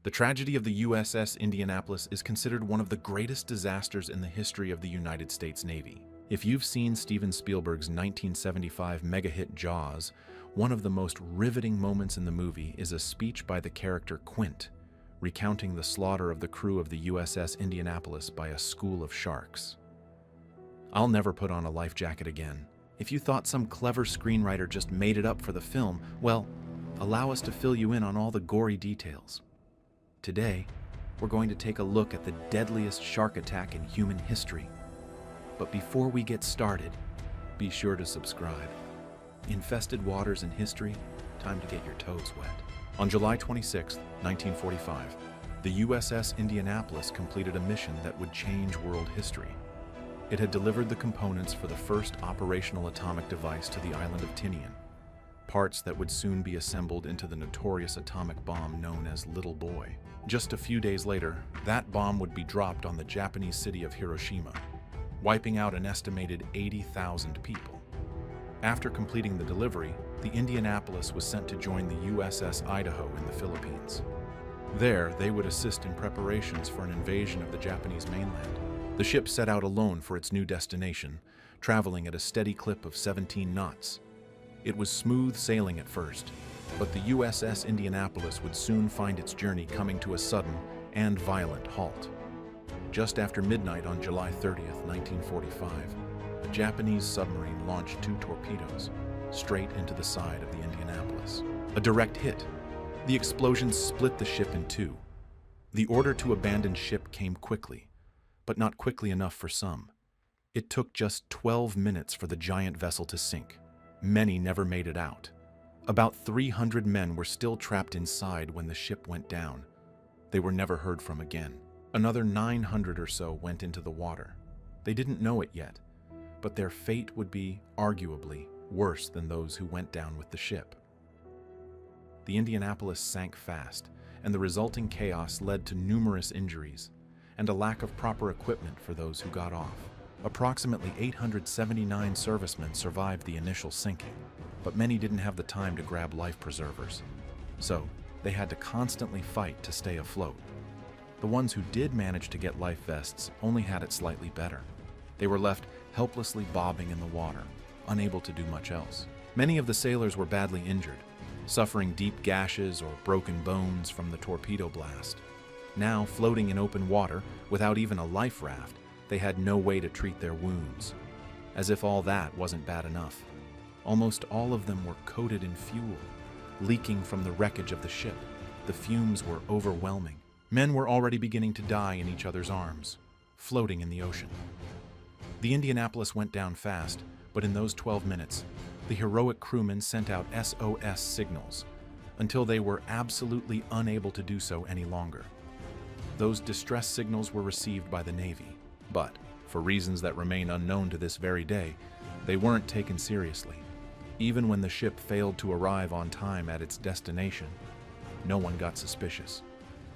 The tragedy of the USS Indianapolis is considered one of the greatest disasters in the history of the United States Navy. If you've seen Steven Spielberg's 1975 mega-hit Jaws, one of the most riveting moments in the movie is a speech by the character Quint, recounting the slaughter of the crew of the USS Indianapolis by a school of sharks. I'll never put on a life jacket again. If you thought some clever screenwriter just made it up for the film, well, allow us to fill you in on all the gory details. Today, we're going to take a look at the deadliest shark attack in human history. But before we get started, be sure to subscribe. Infested waters in history, time to get your toes wet. On July 26, 1945, the USS Indianapolis completed a mission that would change world history. It had delivered the components for the first operational atomic device to the island of Tinian, parts that would soon be assembled into the notorious atomic bomb known as Little Boy. Just a few days later, that bomb would be dropped on the Japanese city of Hiroshima, wiping out an estimated 80,000 people. After completing the delivery, the Indianapolis was sent to join the USS Idaho in the Philippines. There, they would assist in preparations for an invasion of the Japanese mainland. The ship set out alone for its new destination, traveling at a steady clip of 17 knots. It was smooth sailing at first, but the USS Indianapolis would soon find its journey coming to a sudden and violent halt. Just after midnight on July 30th, 1945, a Japanese submarine launched 2 torpedoes straight into the side of the Indianapolis. A direct hit. The explosions split the ship in two. The order to abandon ship came quickly, but not quickly enough for some. It took just 12 minutes for the giant vessel to sink. Many never made it out. About 300 men were still trapped inside when the ship went down. They were never heard from again. Another 900 or so went into the water. They didn't know it yet, but their fate would be, arguably, worse than those who went down with the ship. The Indianapolis sank fast, and the resulting chaos led to numerous injuries and a lack of proper equipment for those who got off. Approximately 879 servicemen survived the initial sinking, but many didn't have the time to grab life preservers. So, they had to constantly fight to stay afloat. The ones who did manage to get life vests only had it slightly better. They were left helplessly bobbing in the water, unable to do much else. Many of the sailors were badly injured, suffering deep gashes or broken bones from the torpedo blast. Now, floating in open water, without even a life raft, they had no way to treat their wounds. As if all that wasn't bad enough, almost all of them were coated in fuel, leaking from the wreckage of the ship. The fumes were overwhelming. Men were already beginning to die in each other's arms, floating in the ocean. The Indianapolis went down fast, but in those 12 minutes, the heroic crewmen sent out SOS signals until they were absolutely unable to do so any longer. Those distress signals were received by the Navy, but, for reasons that remain unknown to this very day, they weren't taken seriously. Even when the ship failed to arrive on time at its destination, no one got suspicious.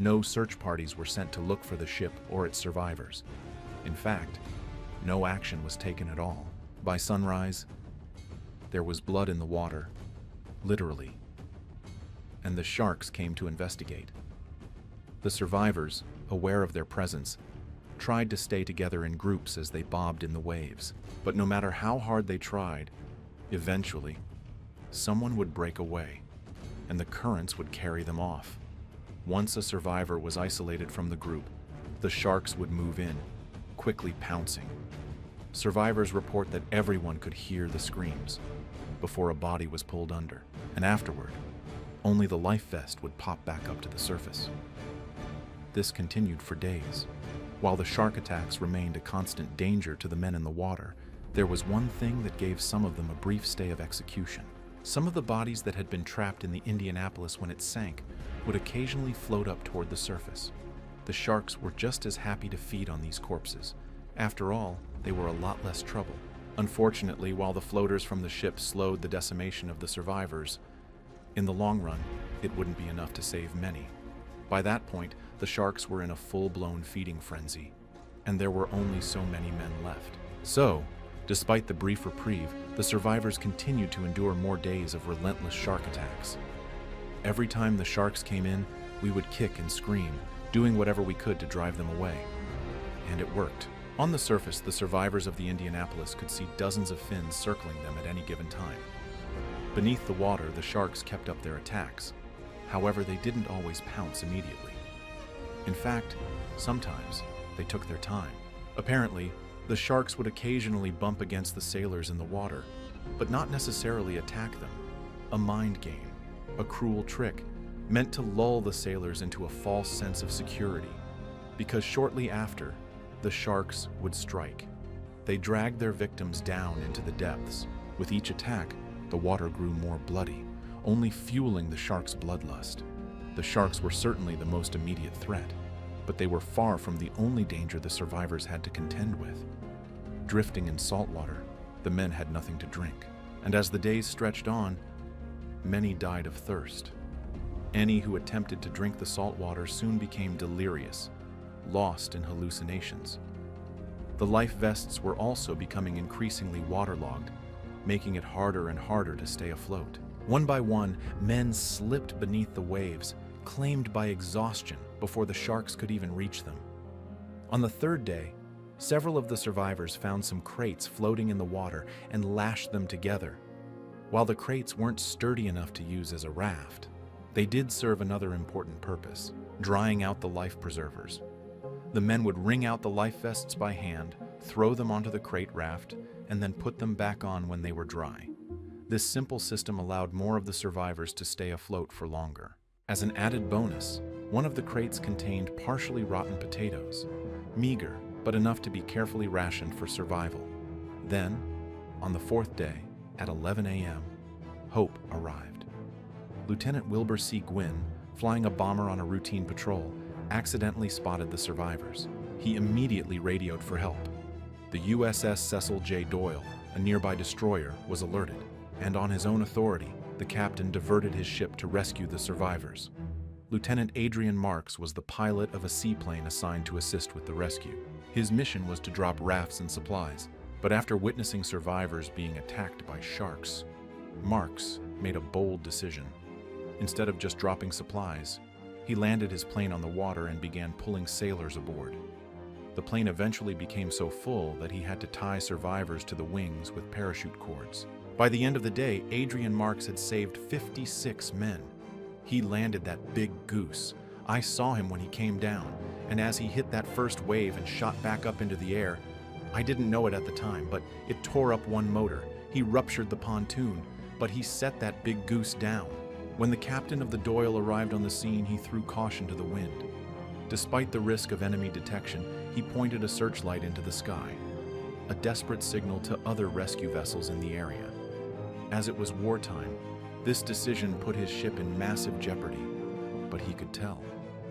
No search parties were sent to look for the ship or its survivors. In fact, no action was taken at all. By sunrise, there was blood in the water, literally, and the sharks came to investigate. The survivors, aware of their presence, tried to stay together in groups as they bobbed in the waves. But no matter how hard they tried, eventually, someone would break away, and the currents would carry them off. Once a survivor was isolated from the group, the sharks would move in, quickly pouncing. Survivors report that everyone could hear the screams before a body was pulled under, and afterward, only the life vest would pop back up to the surface. This continued for days. While the shark attacks remained a constant danger to the men in the water, there was one thing that gave some of them a brief stay of execution. Some of the bodies that had been trapped in the Indianapolis when it sank would occasionally float up toward the surface. The sharks were just as happy to feed on these corpses. After all, they were a lot less trouble. Unfortunately, while the floaters from the ship slowed the decimation of the survivors, in the long run, it wouldn't be enough to save many. By that point, the sharks were in a full-blown feeding frenzy, and there were only so many men left. So, despite the brief reprieve, the survivors continued to endure more days of relentless shark attacks. Every time the sharks came in, We would kick and scream, doing whatever we could to drive them away. And it worked. On the surface, the survivors of the Indianapolis could see dozens of fins circling them at any given time. Beneath the water, the sharks kept up their attacks. However, they didn't always pounce immediately. In fact, sometimes they took their time. Apparently, the sharks would occasionally bump against the sailors in the water, but not necessarily attack them. A mind game, a cruel trick, meant to lull the sailors into a false sense of security, because shortly after, the sharks would strike. They dragged their victims down into the depths. With each attack, the water grew more bloody, only fueling the sharks' bloodlust. The sharks were certainly the most immediate threat, but they were far from the only danger the survivors had to contend with. Drifting in salt water, the men had nothing to drink, and as the days stretched on, many died of thirst. Any who attempted to drink the salt water soon became delirious, lost in hallucinations. The life vests were also becoming increasingly waterlogged, making it harder and harder to stay afloat. One by one, men slipped beneath the waves, claimed by exhaustion before the sharks could even reach them. On the third day, several of the survivors found some crates floating in the water and lashed them together. While the crates weren't sturdy enough to use as a raft, they did serve another important purpose, drying out the life preservers. The men would wring out the life vests by hand, throw them onto the crate raft, and then put them back on when they were dry. This simple system allowed more of the survivors to stay afloat for longer. As an added bonus, one of the crates contained partially rotten potatoes, meager, but enough to be carefully rationed for survival. Then, on the fourth day, at 11 a.m., hope arrived. Lieutenant Wilbur C. Gwynn, flying a bomber on a routine patrol, accidentally spotted the survivors. He immediately radioed for help. The USS Cecil J. Doyle, a nearby destroyer, was alerted, and on his own authority, the captain diverted his ship to rescue the survivors. Lieutenant Adrian Marks was the pilot of a seaplane assigned to assist with the rescue. His mission was to drop rafts and supplies, but after witnessing survivors being attacked by sharks, Marks made a bold decision. Instead of just dropping supplies, he landed his plane on the water and began pulling sailors aboard. The plane eventually became so full that he had to tie survivors to the wings with parachute cords. By the end of the day, Adrian Marks had saved 56 men. He landed that big goose. I saw him when he came down, and as he hit that first wave and shot back up into the air, I didn't know it at the time, but it tore up one motor. He ruptured the pontoon, but he set that big goose down. When the captain of the Doyle arrived on the scene, he threw caution to the wind. Despite the risk of enemy detection, he pointed a searchlight into the sky, a desperate signal to other rescue vessels in the area. As it was wartime, this decision put his ship in massive jeopardy, but he could tell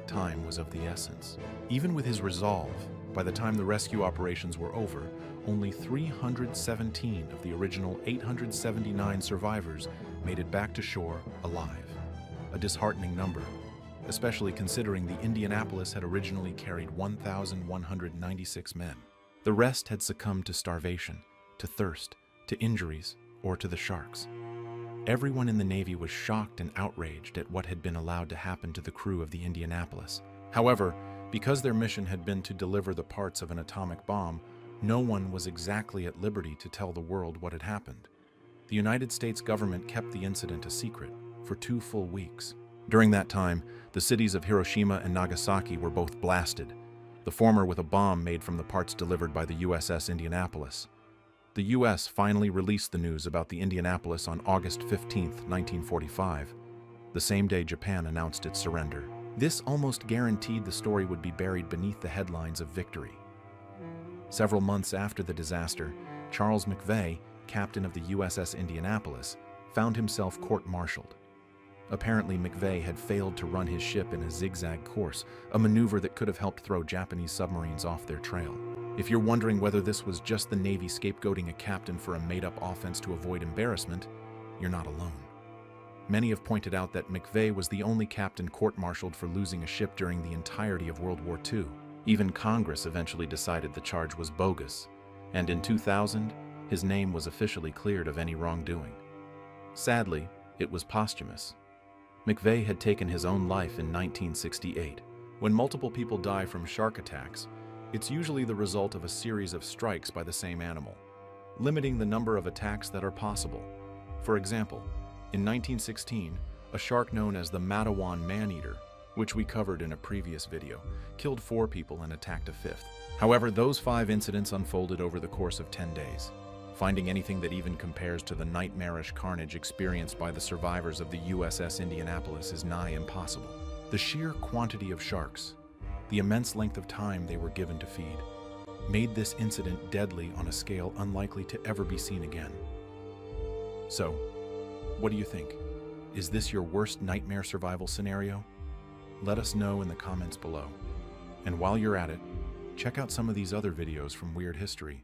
time was of the essence. Even with his resolve, by the time the rescue operations were over, only 317 of the original 879 survivors made it back to shore alive. A disheartening number, especially considering the Indianapolis had originally carried 1,196 men. The rest had succumbed to starvation, to thirst, to injuries, or to the sharks. Everyone in the Navy was shocked and outraged at what had been allowed to happen to the crew of the Indianapolis. However, because their mission had been to deliver the parts of an atomic bomb, no one was exactly at liberty to tell the world what had happened. The United States government kept the incident a secret for 2 full weeks. During that time, the cities of Hiroshima and Nagasaki were both blasted, the former with a bomb made from the parts delivered by the USS Indianapolis. The U.S. finally released the news about the Indianapolis on August 15, 1945, the same day Japan announced its surrender. This almost guaranteed the story would be buried beneath the headlines of victory. Several months after the disaster, Charles McVay, captain of the USS Indianapolis, found himself court-martialed. Apparently, McVay had failed to run his ship in a zigzag course, a maneuver that could have helped throw Japanese submarines off their trail. If you're wondering whether this was just the Navy scapegoating a captain for a made-up offense to avoid embarrassment, you're not alone. Many have pointed out that McVay was the only captain court-martialed for losing a ship during the entirety of World War II. Even Congress eventually decided the charge was bogus, and in 2000, his name was officially cleared of any wrongdoing. Sadly, it was posthumous. McVeigh had taken his own life in 1968. When multiple people die from shark attacks, it's usually the result of a series of strikes by the same animal, limiting the number of attacks that are possible. For example, in 1916, a shark known as the Matawan man-eater, which we covered in a previous video, killed 4 people and attacked a 5th. However, those 5 incidents unfolded over the course of 10 days. Finding anything that even compares to the nightmarish carnage experienced by the survivors of the USS Indianapolis is nigh impossible. The sheer quantity of sharks, the immense length of time they were given to feed, made this incident deadly on a scale unlikely to ever be seen again. So, what do you think? Is this your worst nightmare survival scenario? Let us know in the comments below. And while you're at it, check out some of these other videos from Weird History.